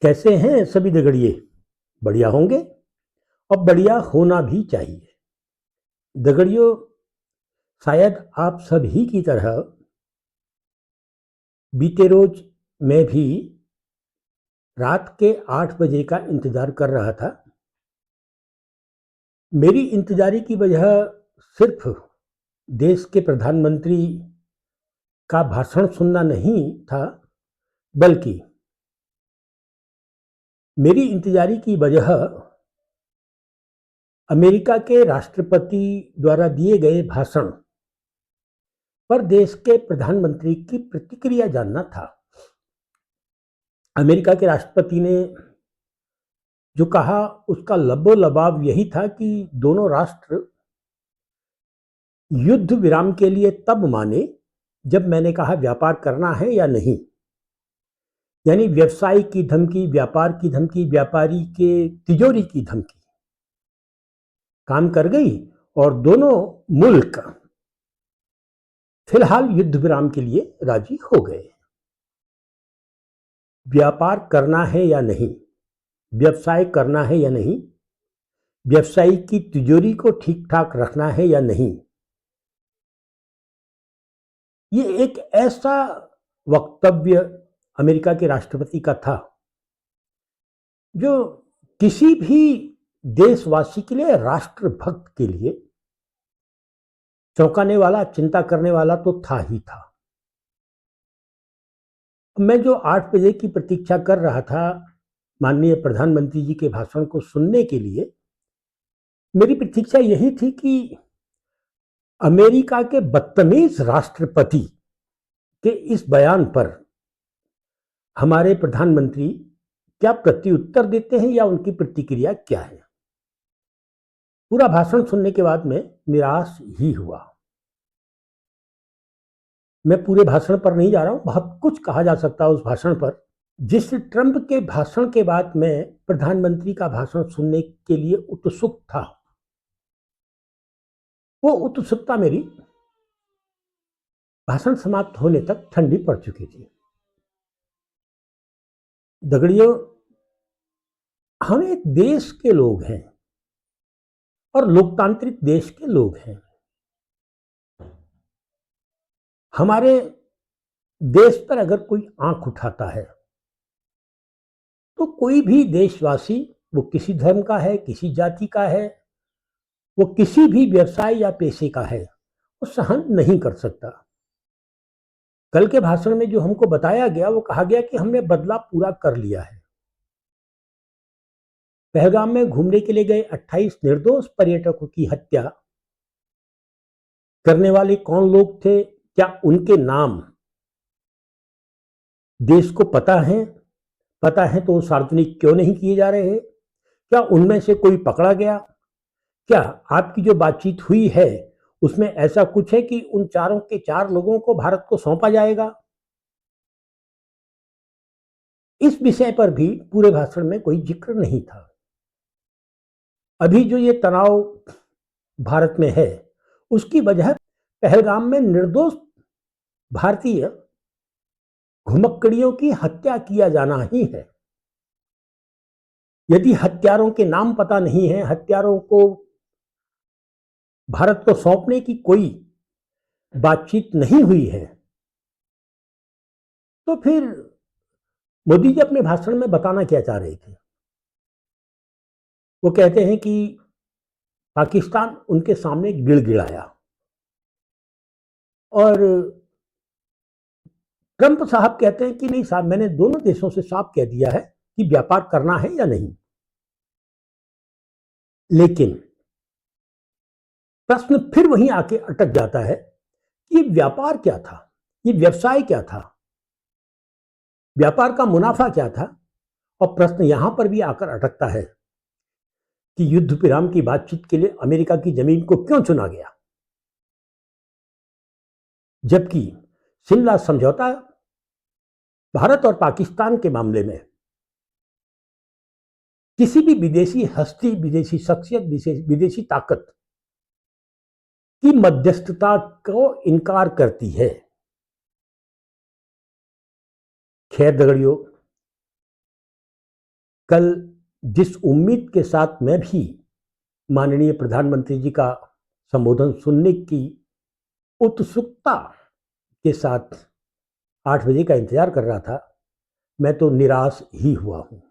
कैसे हैं सभी दगड़िए? बढ़िया होंगे और बढ़िया होना भी चाहिए। दगड़ियों, शायद आप सभी की तरह बीते रोज मैं भी रात के 8 बजे का इंतजार कर रहा था। मेरी इंतजारी की वजह सिर्फ देश के प्रधानमंत्री का भाषण सुनना नहीं था, बल्कि मेरी इंतजारी की वजह अमेरिका के राष्ट्रपति द्वारा दिए गए भाषण पर देश के प्रधानमंत्री की प्रतिक्रिया जानना था। अमेरिका के राष्ट्रपति ने जो कहा उसका लबो-लबाब यही था कि दोनों राष्ट्र युद्ध विराम के लिए तब माने जब मैंने कहा व्यापार करना है या नहीं। यानी व्यवसाय की धमकी, व्यापार की धमकी, व्यापारी के तिजोरी की धमकी काम कर गई और दोनों मुल्क फिलहाल युद्ध विराम के लिए राजी हो गए। व्यापार करना है या नहीं, व्यवसाय करना है या नहीं, व्यवसायी की तिजोरी को ठीक ठाक रखना है या नहीं, ये एक ऐसा वक्तव्य अमेरिका के राष्ट्रपति का था जो किसी भी देशवासी के लिए, राष्ट्रभक्त के लिए चौंकाने वाला, चिंता करने वाला तो था ही था। मैं जो 8 बजे की प्रतीक्षा कर रहा था माननीय प्रधानमंत्री जी के भाषण को सुनने के लिए, मेरी प्रतीक्षा यही थी कि अमेरिका के बदतमीज राष्ट्रपति के इस बयान पर हमारे प्रधानमंत्री क्या प्रत्युत्तर देते हैं या उनकी प्रतिक्रिया क्या है। पूरा भाषण सुनने के बाद मैं निराश ही हुआ। मैं पूरे भाषण पर नहीं जा रहा हूं, बहुत कुछ कहा जा सकता है उस भाषण पर। जिस ट्रंप के भाषण के बाद मैं प्रधानमंत्री का भाषण सुनने के लिए उत्सुक था, वो उत्सुकता मेरी भाषण समाप्त होने तक ठंडी पड़ चुकी थी। दगड़ियों, हम एक देश के लोग हैं और लोकतांत्रिक देश के लोग हैं। हमारे देश पर अगर कोई आंख उठाता है तो कोई भी देशवासी, वो किसी धर्म का है, किसी जाति का है, वो किसी भी व्यवसाय या पेशे का है, वो सहन नहीं कर सकता। कल के भाषण में जो हमको बताया गया, वो कहा गया कि हमने बदला पूरा कर लिया है। पहलगाम में घूमने के लिए गए 28 निर्दोष पर्यटकों की हत्या करने वाले कौन लोग थे? क्या उनके नाम देश को पता है? पता है तो सार्वजनिक क्यों नहीं किए जा रहे हैं? क्या उनमें से कोई पकड़ा गया? क्या आपकी जो बातचीत हुई है उसमें ऐसा कुछ है कि उन चारों के 4 लोगों को भारत को सौंपा जाएगा? इस विषय पर भी पूरे भाषण में कोई जिक्र नहीं था। अभी जो ये तनाव भारत में है, उसकी वजह पहलगाम में निर्दोष भारतीय घुमक्कड़ियों की हत्या किया जाना ही है। यदि हत्यारों के नाम पता नहीं है, हत्यारों को भारत को सौंपने की कोई बातचीत नहीं हुई है, तो फिर मोदी जी अपने भाषण में बताना क्या चाह रहे थे? वो कहते हैं कि पाकिस्तान उनके सामने गिड़गिड़ाया और ट्रंप साहब कहते हैं कि नहीं साहब, मैंने दोनों देशों से साफ कह दिया है कि व्यापार करना है या नहीं। लेकिन प्रश्न फिर वहीं आके अटक जाता है कि व्यापार क्या था, ये व्यवसाय क्या था, व्यापार का मुनाफा क्या था। और प्रश्न यहां पर भी आकर अटकता है कि युद्ध विराम की बातचीत के लिए अमेरिका की जमीन को क्यों चुना गया, जबकि शिमला समझौता भारत और पाकिस्तान के मामले में किसी भी विदेशी हस्ती, विदेशी शख्सियत, विदेशी ताकत की मध्यस्थता को इनकार करती है। खैर दगड़ियों, कल जिस उम्मीद के साथ मैं भी माननीय प्रधानमंत्री जी का संबोधन सुनने की उत्सुकता के साथ 8 बजे का इंतजार कर रहा था, मैं तो निराश ही हुआ हूँ।